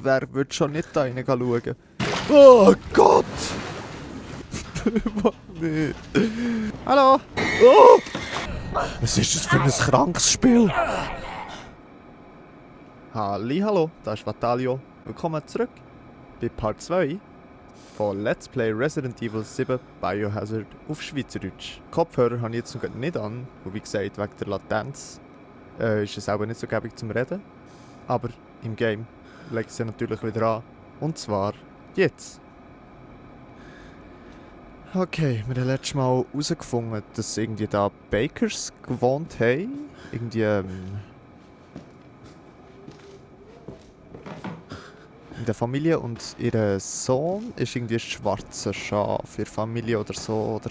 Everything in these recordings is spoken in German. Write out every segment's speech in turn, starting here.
wer würde schon nicht da rein schauen? Oh Gott! Mach nicht. Hallo? Oh! Was ist das für ein krankes Spiel? Hallo, da ist Vatalio. Willkommen zurück bei Part 2 von Let's Play Resident Evil 7 Biohazard auf Schweizerdeutsch. Kopfhörer habe ich jetzt noch nicht an, und wie gesagt, wegen der Latenz ist es auch nicht so gäbig zum Reden. Aber im Game lege ich sie natürlich wieder an. Und zwar jetzt. Okay, wir haben letztes Mal herausgefunden, dass irgendwie da Bakers gewohnt haben. Irgendwie in der Familie, und ihr Sohn ist irgendwie ein schwarzer Schaf, ihre Familie oder so, oder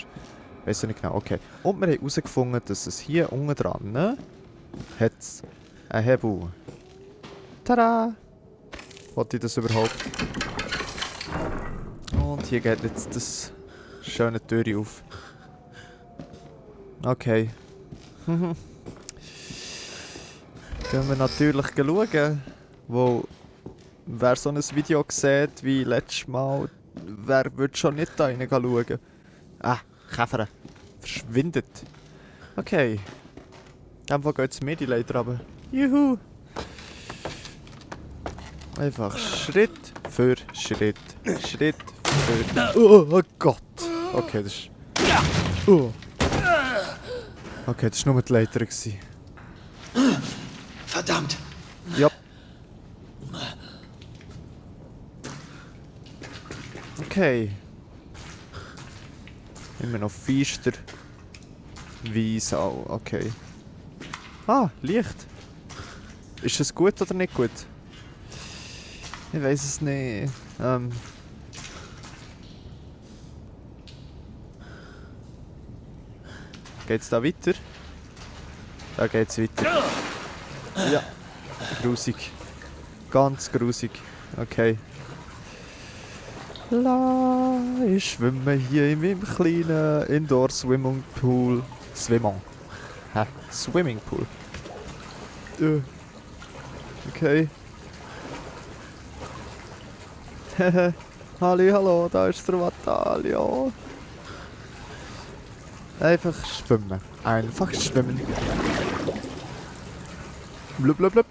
weiß ich nicht genau. Okay. Und wir haben herausgefunden, dass es hier unten dran hat einen Hebel. Tada! Wollte ich das überhaupt? Und hier geht jetzt das schöne Tür auf. Okay. Gehen wir natürlich schauen, wo wer so ein Video sieht wie letztes Mal, wer würde schon nicht da rein schauen? Ah, Käfer. Verschwindet. Okay. Dann geht das Medilator runter. Juhu! Einfach Schritt für Schritt. Schritt für... Oh Gott! Okay, das ist... Oh. Okay, das war nur die Leiter. Verdammt! Ja. Okay. Immer noch feister. Weiss auch, okay. Ah, Licht. Ist das gut oder nicht gut? Ich weiß es nicht. Geht's da weiter? Da geht's weiter. Ja. Grusig. Ganz grusig. Okay. La, ich schwimme hier in meinem kleinen Indoor-Swimming-Pool. Swimming-Pool. Okay. Hallo, da ist der Vatalio. Einfach schwimmen. Einfach schwimmen. Blub, blub, blub.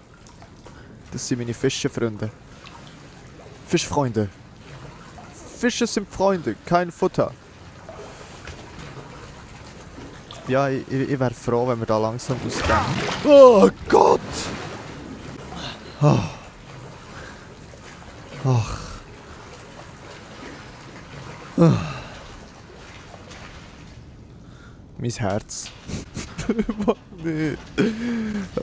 Das sind meine Fischefreunde. Fischfreunde. Fische sind Freunde, kein Futter. Ja, ich wäre froh, wenn wir da langsam ausgehen. Oh Gott! Oh. Ach. Oh. Mein Herz. Nee.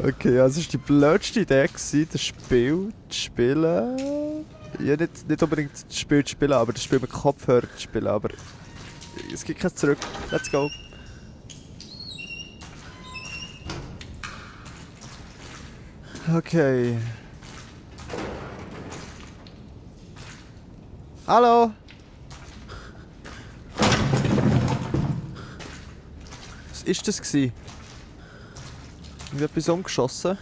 Okay, also es war die blödste Idee, das Spiel zu spielen. Ja, nicht unbedingt das Spiel zu spielen, aber das Spiel mit Kopfhörer zu spielen, aber es gibt kein Zurück. Let's go. Okay. Hallo? Was ist das gsi? Ich hab etwas umgeschossen.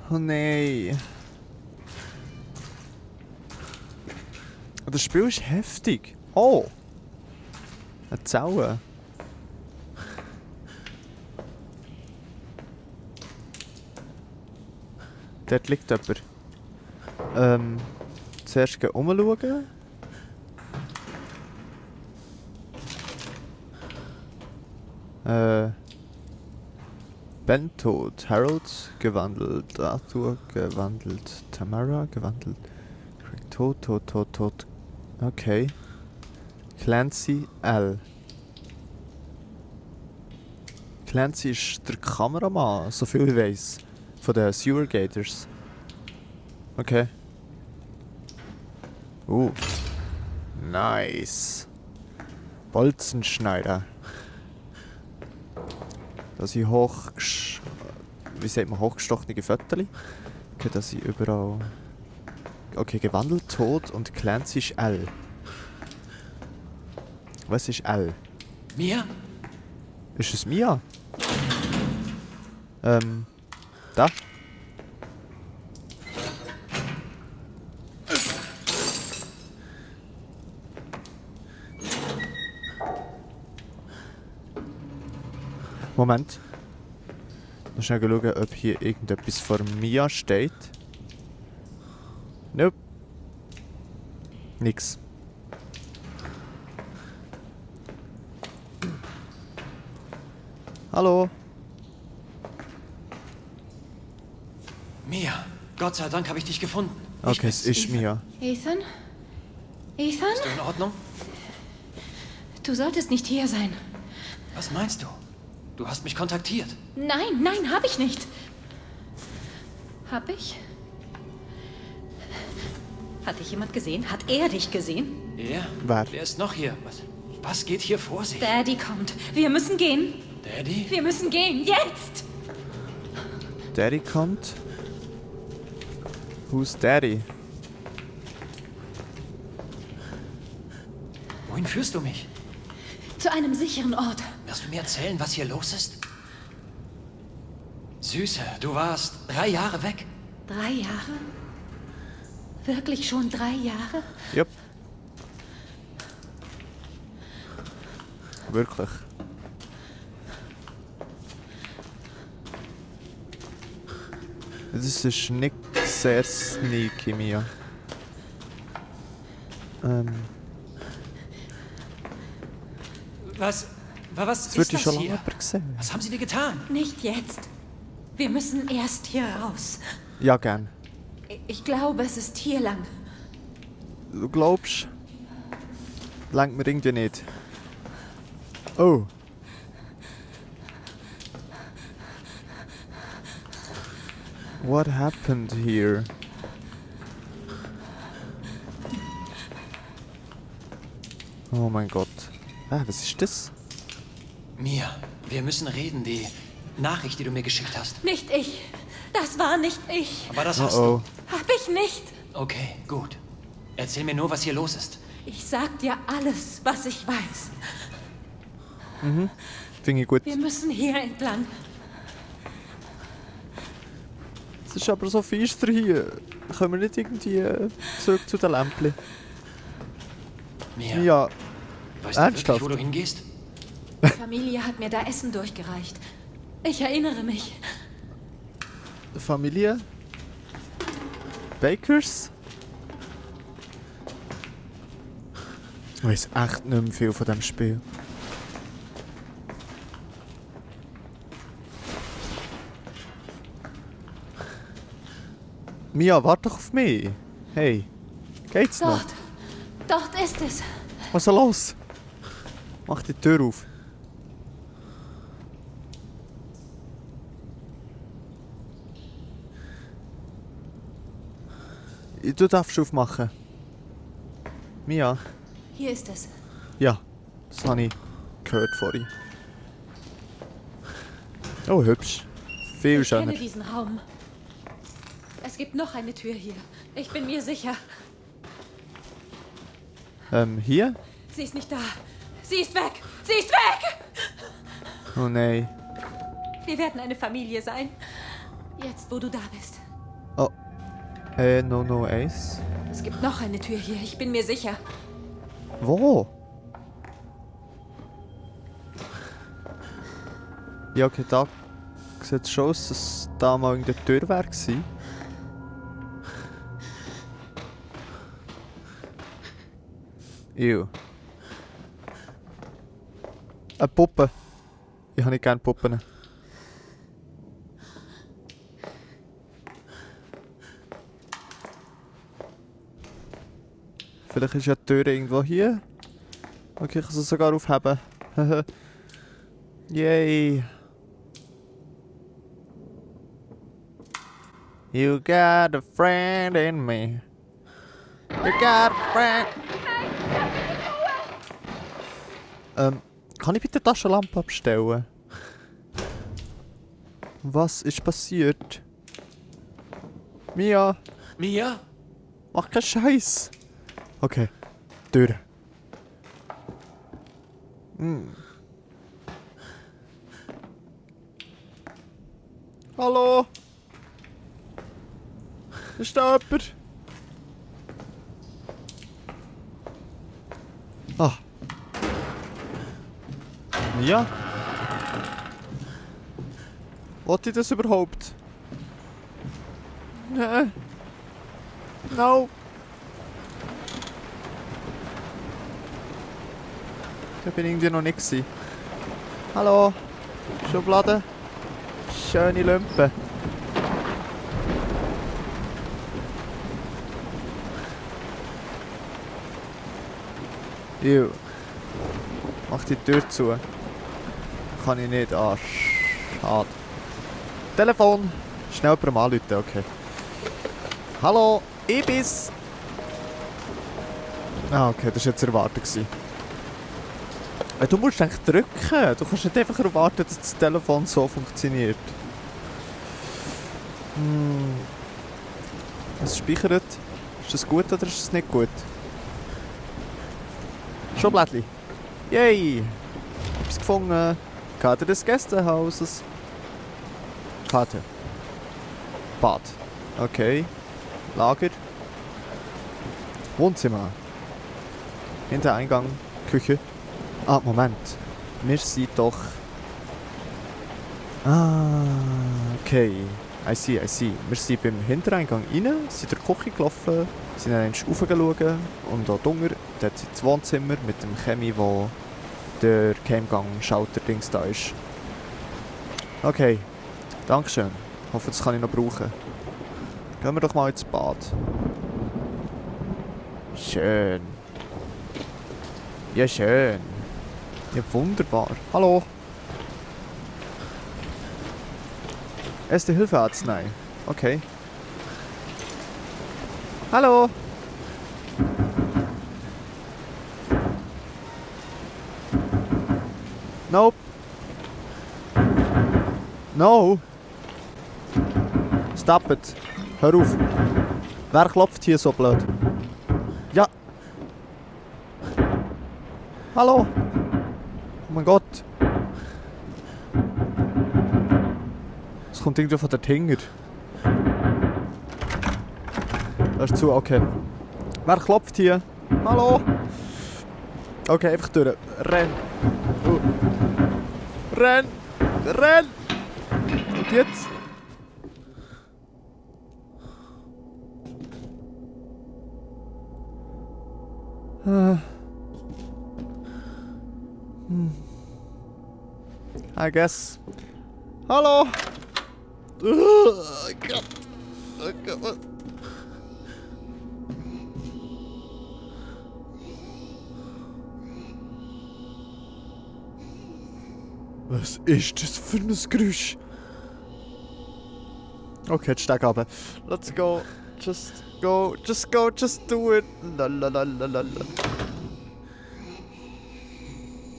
Oh nein. Das Spiel ist heftig. Oh! Eine Zaun. Dort liegt jemand. Zuerst umschauen. Ben tot, Harold gewandelt, Arthur gewandelt, Tamara gewandelt, Craig tot. Okay. Clancy L. Clancy ist der Kameramann, so viel ich weiss, von den Sewer Gators. Okay. Nice. Bolzenschneider. Das sind wie sagt man, hochgestochene Fötterchen. Okay, das sind überall... Okay, gewandelt, tot, und Clancy ist L. Was ist L? Mia? Ist es Mia? Da? Moment. Noch schnell schauen, ob hier irgendetwas vor Mia steht. Nope. Nix. Hallo? Mia, Gott sei Dank habe ich dich gefunden. Okay, es ist Mia. Ethan? Ethan? Bist du in Ordnung? Du solltest nicht hier sein. Was meinst du? Du hast mich kontaktiert. Nein, nein, hab ich nicht. Hab ich? Hat dich jemand gesehen? Hat er dich gesehen? Er? Wer? Wer ist noch hier? Was geht hier vor sich? Daddy kommt. Wir müssen gehen. Daddy? Wir müssen gehen. Jetzt! Daddy kommt. Who's Daddy? Wohin führst du mich? Zu einem sicheren Ort. Wirst du mir erzählen, was hier los ist? Süße, du warst 3 Jahre weg. 3 Jahre? Wirklich schon 3 Jahre? Jupp. Wirklich. Das ist nicht sehr sneaky, Mia. Was Das ist würde ich das schon lange hier? jemand gesehen. Was haben sie dir getan? Nicht jetzt. Wir müssen erst hier raus. Ja, gern. Ich glaube, es ist hier lang. Du glaubst? Langt mir irgendwie nicht. Oh. What happened here? Oh mein Gott. Ah, was ist das? Mia, wir müssen reden. Die Nachricht, die du mir geschickt hast. Nicht ich. Das war nicht ich. Aber das Oh hast oh. Hab ich nicht. du. Okay, gut. Erzähl mir nur, was hier los ist. Ich sag dir alles, was ich weiß. Finde ich gut. Wir müssen hier entlang. Es ist aber so finster hier. Können wir nicht irgendwie zurück zu den Lämpchen? Mia, Ja, weißt du ernsthaft? wirklich, wo du hingehst? Die Familie hat mir da Essen durchgereicht. Ich erinnere mich. Familie? Bakers? Ich weiß echt nicht mehr viel von diesem Spiel. Mia, warte doch auf mich. Hey, geht's noch? Dort. Dort ist es. Was ist da los? Mach die Tür auf. Du darfst aufmachen. Mia? Hier ist es. Ja, das habe ich gehört vorhin. Oh, hübsch. Viel Ich schöner. kenne diesen Raum. Es gibt noch eine Tür hier. Ich bin mir sicher. Hier? Sie ist nicht da. Sie ist weg. Sie ist weg! Oh nein. Wir werden eine Familie sein. Jetzt, wo du da bist. Oh. No Ace. Es gibt noch eine Tür hier. Ich bin mir sicher. Wo? Ja, okay, da sieht es schon aus, dass da mal in der Tür war. Ew. Eine Puppe. Ich habe nicht gerne Puppen. Vielleicht ist ja die Tür irgendwo hier. Okay, ich kann sie sogar aufheben. Yay. You got a friend in me. You got a friend. Kann ich bitte die Taschenlampe abstellen? Was ist passiert? Mia, Mia? mach keinen Scheiß. Okay, Tür. Hallo? Ist da jemand? Ah. Ja. Wollte ich das überhaupt? Nein. No. Da bin ich irgendwie noch nicht gewesen. Hallo. Schublade. Schöne Lumpen. Ew. Mach die Tür zu. Kann ich nicht. Ah, schade. Telefon. Schnell jemandem anrufen, okay. Hallo, Ibis. Ah, okay, das war jetzt erwartet. Du musst eigentlich drücken. Du kannst nicht einfach erwarten, dass das Telefon so funktioniert. Es speichert. Ist das gut oder ist das nicht gut? Schublädli. Yay! Etwas gefunden. Karte des Gästehauses. Karte. Bad. Okay. Lager. Wohnzimmer. Hintereingang. Küche. Ah, Moment. Wir sind doch... Ah, okay. I see. Wir sind beim Hintereingang rein, sind in der Küche gelaufen, sind dann raufgeschaut und auch drunter, dort sind das Wohnzimmer mit dem Chemie, wo der Geheimgang-Schalter-Dings da ist. Okay, dankeschön. Ich hoffe, das kann ich noch brauchen. Gehen wir doch mal ins Bad. Schön. Ja, schön. Ja, wunderbar. Hallo. Erste Hilfearznei. Okay. Hallo. Nope. No. Stop it. Hör auf. Wer klopft hier so blöd? Ja. Hallo. Oh mein Gott. Es kommt irgendwo von der Tinger. Das ist zu, okay. Wer klopft hier? Hallo? Okay, einfach durch. Renn. Renn. Renn. Und jetzt? I guess. Hallo. Oh Gott. Oh Gott. Was ist das für ein Geräusch? Okay, jetzt steig runter. Let's go. Just go. Just go. Just do it. Lalalala.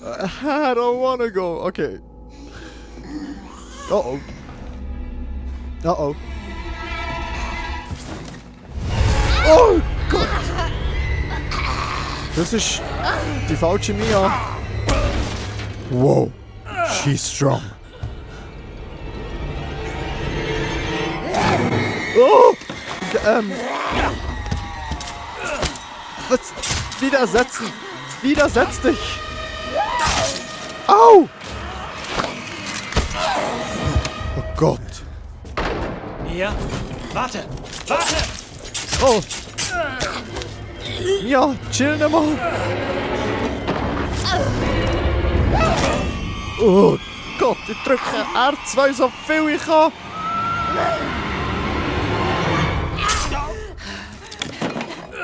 I don't wanna go. Okay. Uh-oh. Uh-oh. Oh Gott! Das ist die falsche Mia. Wow. She's strong. Oh! Was? Widersetzen! Widersetz dich! Au! Oh Gott! Mia, warte! Warte! Oh! Ja, chill nicht mal! Oh Gott, ich drücke R2 so viel ich kann!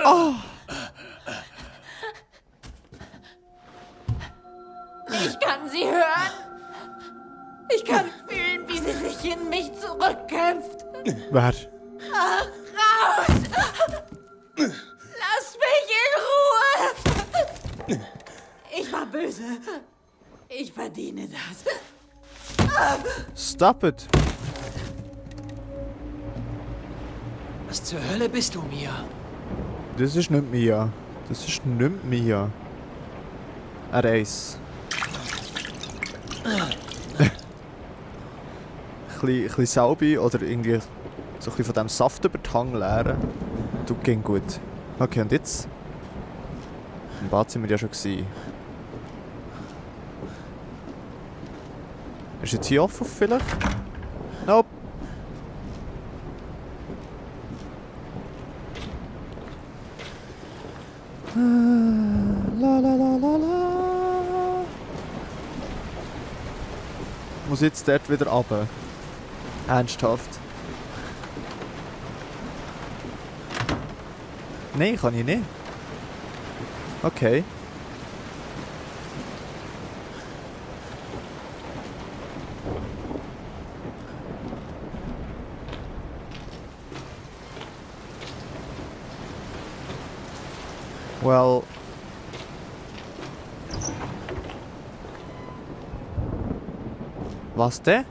Oh! Ich kann sie hören. Ich kann fühlen, wie sie sich in mich zurückkämpft. Wer? Ach, raus! Lass mich in Ruhe! Ich war böse. Ich verdiene das. Stop it! Was zur Hölle bist du, Mia? Das ist nicht Mia. Das ist nicht Mia. Ein Reis. Ein bisschen Salbe oder irgendwie So ein bisschen von diesem Saft über die Hang leeren. Du, ging gut. Okay, und jetzt? Im Bad sind wir ja schon gewesen. Ist jetzt hier offen vielleicht? Nope. La la la la la. Muss jetzt dort wieder runter. Ernsthaft. Nein, kann ich nicht. Okay. Well. Was denn?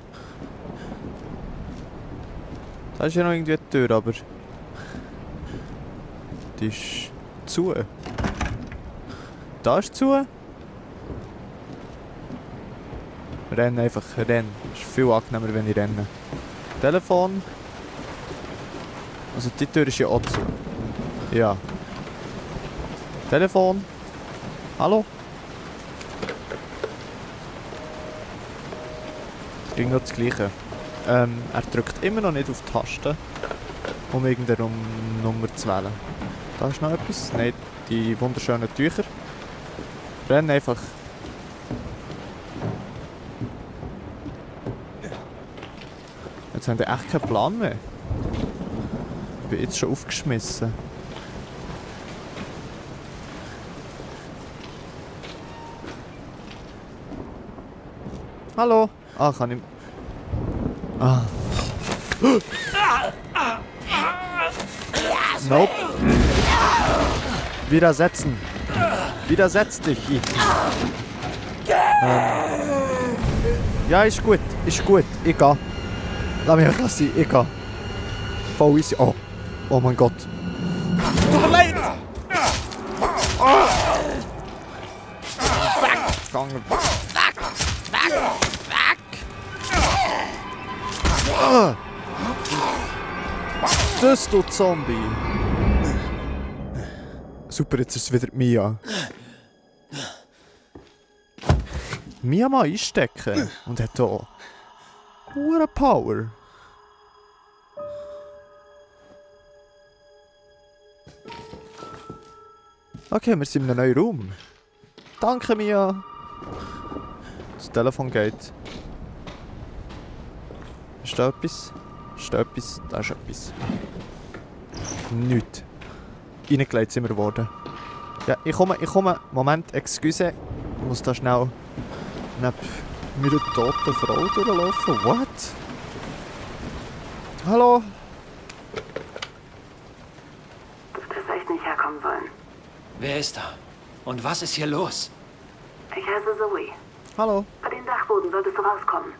Da ist ja noch irgendwie eine Tür, aber... Die ist zu. Da ist zu. Renn einfach, renn. Ist viel angenehmer, wenn ich renne. Telefon. Also die Tür ist ja auch zu. Ja. Telefon. Hallo? Ging noch das Gleiche. Er drückt immer noch nicht auf die Taste, um irgendeine Nummer zu wählen. Da ist noch etwas. Nein, die wunderschönen Tücher. Renn einfach. Jetzt haben die echt keinen Plan mehr. Ich bin jetzt schon aufgeschmissen. Hallo? Ah, kann ich... Ah. Nope. Widersetzen. Widersetz dich. Ja, ist gut. Ist gut. Ich gehe. Lass mich einfach sein. Ich gehe. Voll easy. Oh. Oh mein Gott. Tut mir leid. Oh. Weggegangen. Das du Zombie. Super, jetzt ist es wieder Mia. Mia mal einstecken und hat hier hohe Power. Okay, wir sind in einem neuen Raum. Danke, Mia. Das Telefon geht. Ist da etwas? Ist da etwas? Da ist etwas. Nichts. Reingelegt sind wir geworden. Ja, ich komme. Moment, excuse. Ich muss da schnell neben meiner toten Frau durchlaufen. What? Hallo? Das hätte echt nicht herkommen sollen. Wer ist da? Und was ist hier los? Ich heiße Zoe. Hallo? Bei den Dachboden solltest du rauskommen.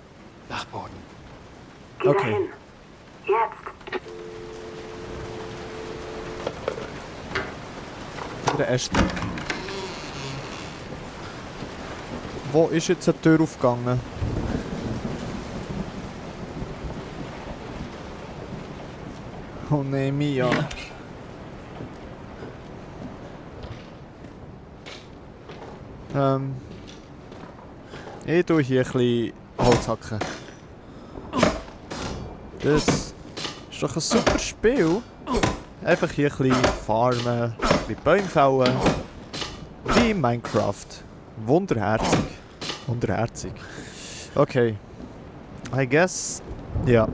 Dachboden. Geh Okay. dahin. Jetzt. Der erste. Wo ist jetzt eine Tür aufgegangen? Oh nein, Mia. Ich tue hier ein bisschen Holz hacken. Das ist doch ein super Spiel. Einfach hier ein bisschen farmen, ein bisschen Bäume fällen. Wie in Minecraft. Wunderherzig. Wunderherzig. Okay. I guess. Ja.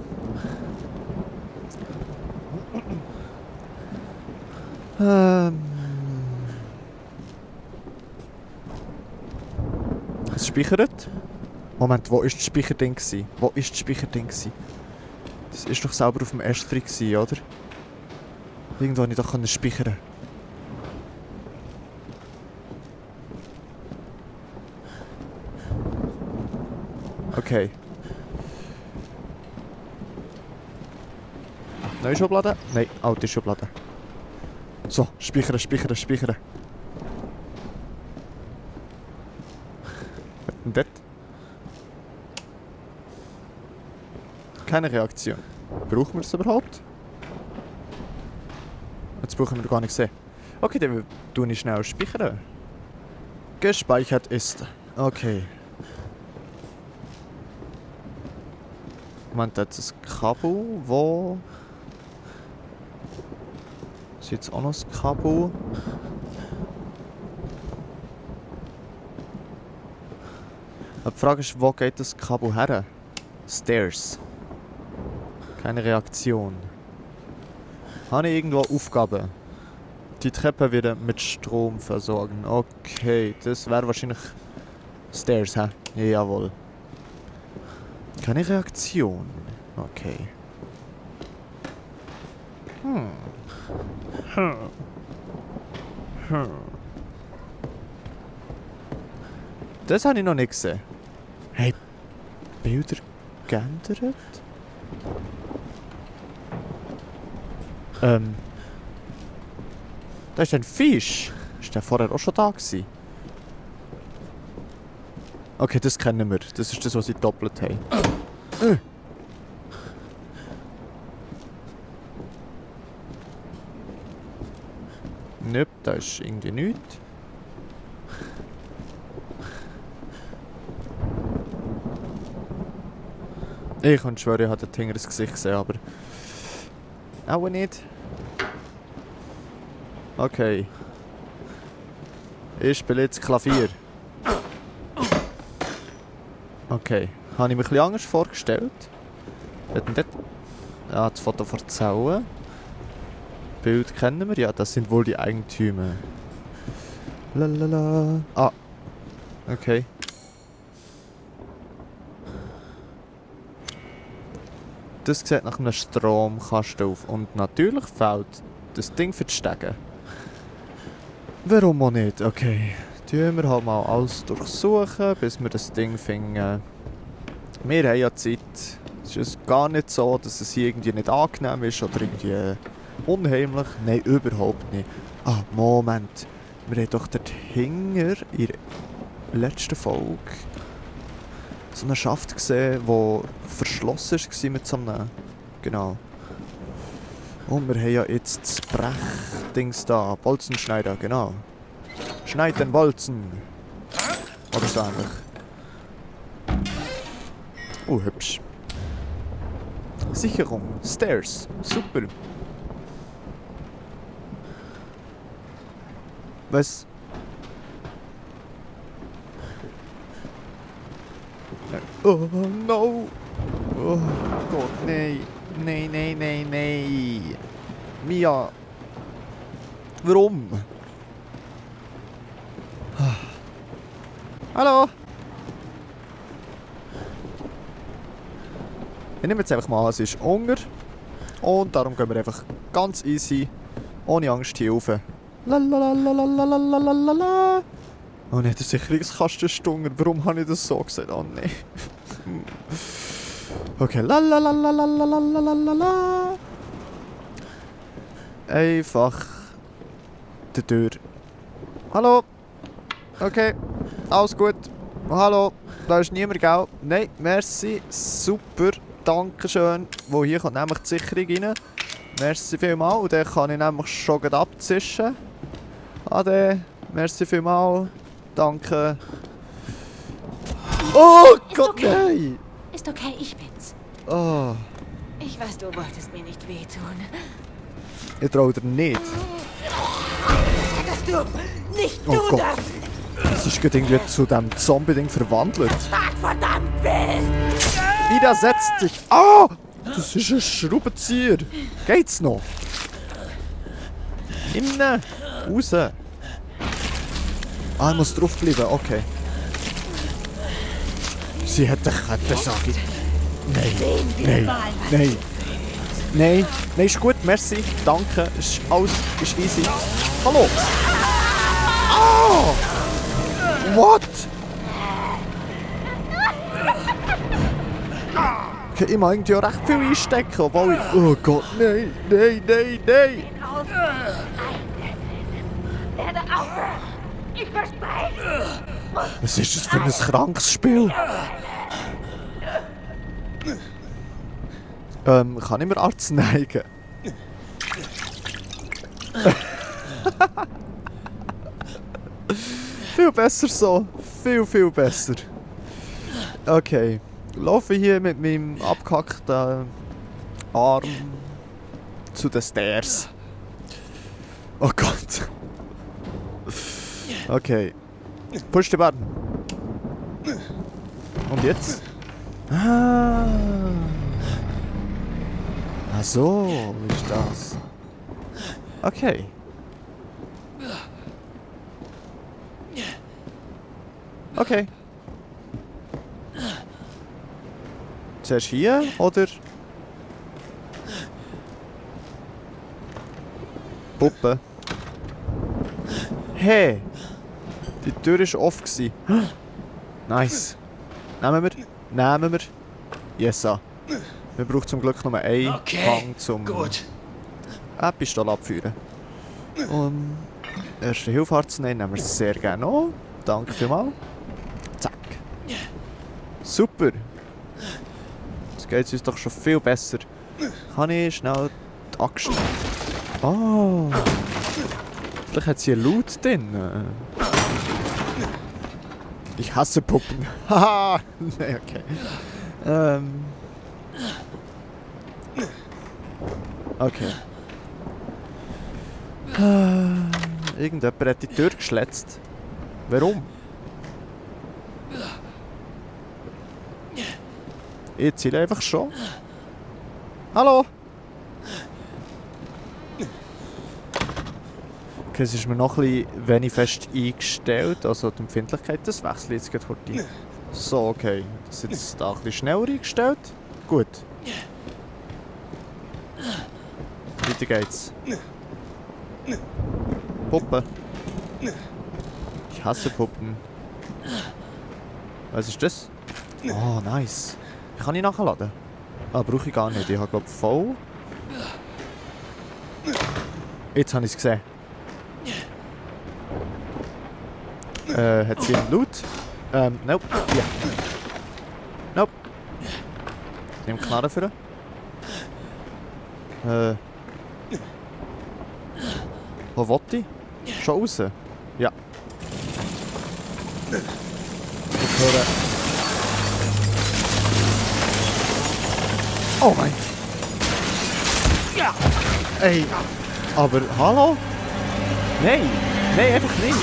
Es speichert. Moment, wo ist das Speicherding gsi? Wo ist das Speicherding gsi? Das ist doch selber auf dem S3 gsi, oder? Irgendwo konnte ich doch speichern. Okay. Neue Schublade? Nein, alte Schublade. So, speichern, speichern, speichern. Und dort? Keine Reaktion. Brauchen wir es überhaupt? Jetzt brauchen wir gar nicht sehen. Okay, dann tue ich schnell speichern. Gespeichert ist. Okay. Moment, jetzt ein Kabel, wo... Ist jetzt auch noch das Kabel? Aber die Frage ist, wo geht das Kabel her? Stairs. Keine Reaktion. Habe ich irgendwo Aufgaben? Die Treppe wieder mit Strom versorgen. Okay, das wäre wahrscheinlich Stairs, hä? Jawohl. Keine Reaktion. Okay. Das habe ich noch nicht gesehen. Hey, Bilder geändert? Da ist ein Fisch. Ist der vorher auch schon da gewesen? Okay, das kennen wir. Das ist das, was sie doppelt haben. Nö, da ist irgendwie nichts. Ich kann schwören, ich habe ein tingeres Gesicht gesehen, aber... Auch nicht. Okay. Ich spiele jetzt Klavier. Okay. Habe ich mir ein bisschen anders vorgestellt. Dort. Ja, das Foto von der Zelle. Bild kennen wir, ja, das sind wohl die Eigentümer. Lalala. Ah. Okay. Das sieht nach einem Stromkasten auf. Und natürlich fehlt das Ding für die Stege. Warum auch nicht? Okay. Tun wir halt mal alles durchsuchen, bis wir das Ding finden. Wir haben ja Zeit. Es ist gar nicht so, dass es hier irgendwie nicht angenehm ist oder irgendwie unheimlich. Nein, überhaupt nicht. Ah, Moment. Wir haben doch dort hinten in der letzten Folge so einen Schaft gesehen, der verschlossen war mit so einem... Genau. Und wir haben ja jetzt das Brechdings da. Bolzenschneider, genau. Schneid den Bolzen. Oder so ähnlich. Oh, hübsch. Sicherung. Stairs. Super. Was? Oh no! Oh Gott, nein! Nein, nein, nein, nein! Mia! Warum? Hallo! Ich nehme jetzt einfach mal an, es ist Hunger. Und darum gehen wir einfach ganz easy, ohne Angst hier rauf. Lalalalalalalalalala. Oh nein, der Sicherungskasten ist Hunger. Warum habe ich das so gesagt? Oh nein. Okay, lalalalalalala. Einfach die Tür. Hallo. Okay, alles gut. Hallo, da ist niemand, gell? Nein, merci. Super, dankeschön. Wo hier kommt nämlich die Sicherung rein. Merci vielmals. Und dann kann ich nämlich schon gleich abzischen. Ade, merci vielmals. Danke. Oh Gott, okay. nein! Ist okay, ich bin's. Oh, Ich weiß, du wolltest mir nicht wehtun. ich traue dir nicht. Dass du nicht Oh tun Gott. darfst. Das ist gerade irgendwie zu diesem Zombie-Ding verwandelt. Verdammt bist. Wieder setzt sich. Ah! Das ist ein Schraubenzieher. Geht's noch? Innen. Raus. Ah, ich muss draufbleiben. Okay. Sie hat eine Kette, sag ich. Nein. Nein. Nein. Nein. Nein, ist gut. Merci. Danke. Ist alles ist easy. Hallo. Ah! What? Okay, ich mag irgendwie auch recht viel einstecken, obwohl ich... Oh Gott, nein, nein, nein, nein! Werde aufhören. Ich verspreche. Was ist das für ein krankes Spiel? Kann ich mir Arznei geben? Viel besser so. Viel, viel besser. Okay. Laufe hier mit meinem abgehackten Arm zu den Stairs. Oh Gott. Okay. Push the button. Und jetzt? Ah. Ach so, ist das. Okay. Okay. Zuerst hier, oder? Puppe. Hey! Die Tür war offen. Nice. Nehmen wir. Nehmen wir. Yes, ah. Wir brauchen zum Glück nur einen Hang zum Pistole abführen. Und erste Hilfe-Arznei nehmen wir sehr gerne noch. Danke vielmals. Zack. Super. Jetzt geht es uns doch schon viel besser. Kann ich schnell die Axt... Oh. Vielleicht hat sie einen Loot drin. Ich hasse Puppen. Haha. Nee, okay. Okay. Irgendjemand hat die Tür geschletzt. Warum? Ich ziele einfach schon. Hallo! Okay, es ist mir noch ein bisschen wenig fest eingestellt, also die Empfindlichkeit, das wechsle ich jetzt gerade heute. So, okay. Das ist jetzt da ein bisschen schneller eingestellt. Gut. Weiter geht's. Puppe. Ich hasse Puppen. Was ist das? Oh, nice. Kann ich nachladen? Ah, brauche ich gar nicht. Ich habe glaube voll. Jetzt habe ich es gesehen. Hat sie einen Loot? Nope. Ja. Nope. Ich nehme Knarre für. Wo wollte ich? Schon raus? Ja. Ich höre... Oh mein... Ja! Ey! Aber, hallo? Nein! Nein, einfach nicht!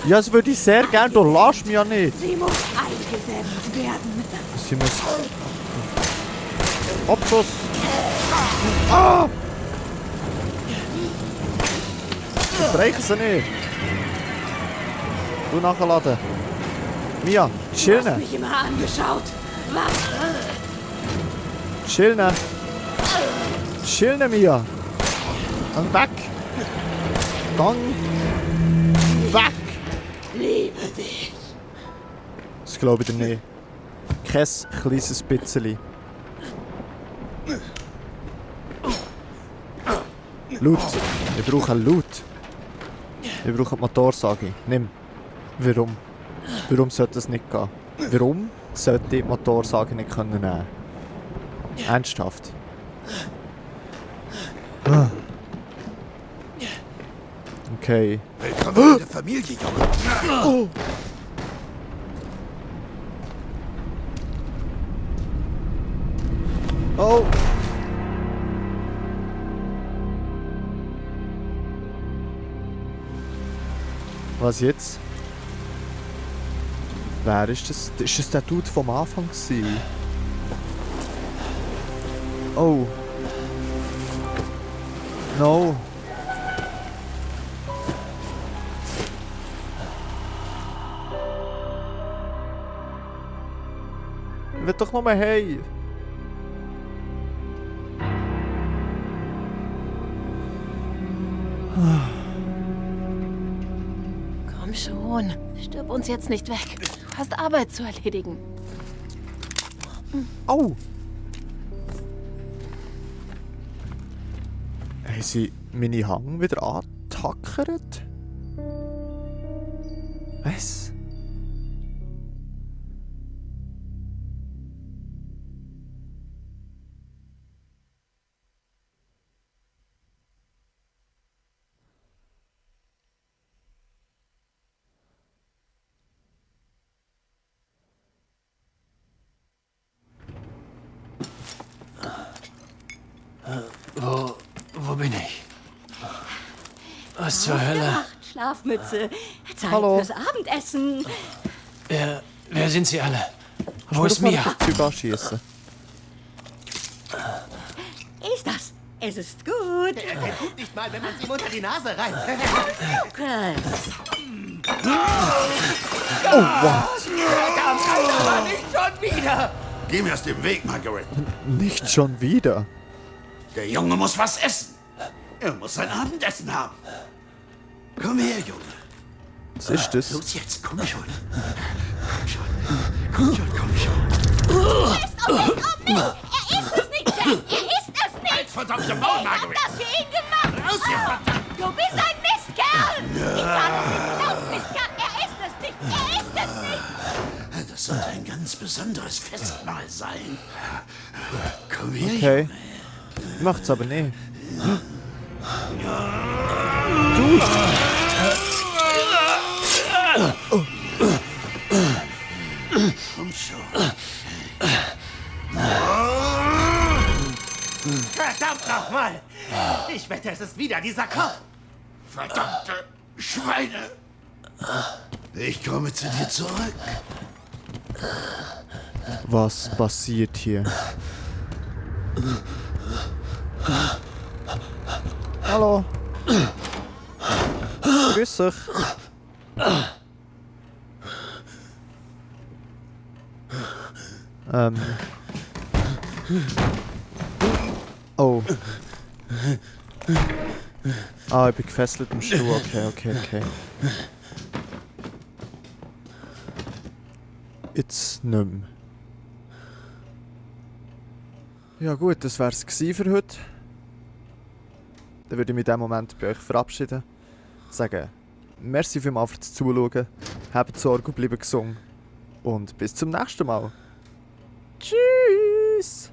Ja, das würde ich sehr gerne, du lässt mich ja nicht! Sie muss eingedämmt werden. Sie muss... Abschuss! Ah! Das reicht sie nicht! Du nachladen! Mia, Du hast chillen! mich immer angeschaut. Was? Chillen! Chillen, Mia! Gang weg! Gang weg! Liebe dich. Das glaube ich dir nicht. Kein kleines bisschen. Loot. Ich brauche einen Loot. Ich brauche eine Motorsage. Nimm. Warum? Warum sollte das nicht gehen? Warum sollte ich die Motorsage nicht nehmen können? Ernsthaft. Okay. Willkommen in der Familie, Junge. Oh. Oh. Was jetzt? Wer ist das? Ist das der Dude vom Anfang gewesen? Oh. No. Ich will doch noch mal hey. Komm schon. Stirb uns jetzt nicht weg. Du hast Arbeit zu erledigen. Au! Haben sie meine Hang wieder angetackert? Was? Wo bin ich? Was zur Hölle? Gemacht, Schlafmütze. Zeit Hallo. fürs Abendessen. Wer sind Sie alle? Wo Kannst ist du mal Mia? das Typ anschießen? Ist das? Es ist gut. Er tut nicht mal, wenn man es ihm unter die Nase reibt. Lukas. Nicht schon wieder! Geh mir aus dem Weg, Margaret. Nicht schon wieder. Der Junge muss was essen. Er muss sein Abendessen haben. Komm her, Junge. Was ist das? Los jetzt, komm schon. Komm schon. Er ist es nicht, Jack. Er ist es nicht. Verdammte Maul, Ich hab Margaret. das für ihn gemacht. Raus hier, verdammt. Du bist ein Mistkerl. Ich kann es nicht glauben, Mistkerl. Er ist es nicht. Er ist es nicht. Das sollte ein ganz besonderes Festmahl sein. Komm her, Okay. Junge. Macht's aber nicht. Komm schon. Verdammt nochmal! Ich wette, es ist wieder dieser Kopf! Verdammte Schweine. Ich komme zu dir zurück. Was passiert hier? Hallo. Grüß dich. Oh. Ah, ich bin gefesselt im Stuhl. Okay. Jetzt nicht mehr. Ja gut, das wär's gsi für heute. Dann würde ich mich in diesem Moment bei euch verabschieden. Sagen, merci vielmals fürs Zuschauen. Habt Sorge und bleibt gesund. Und bis zum nächsten Mal. Tschüss!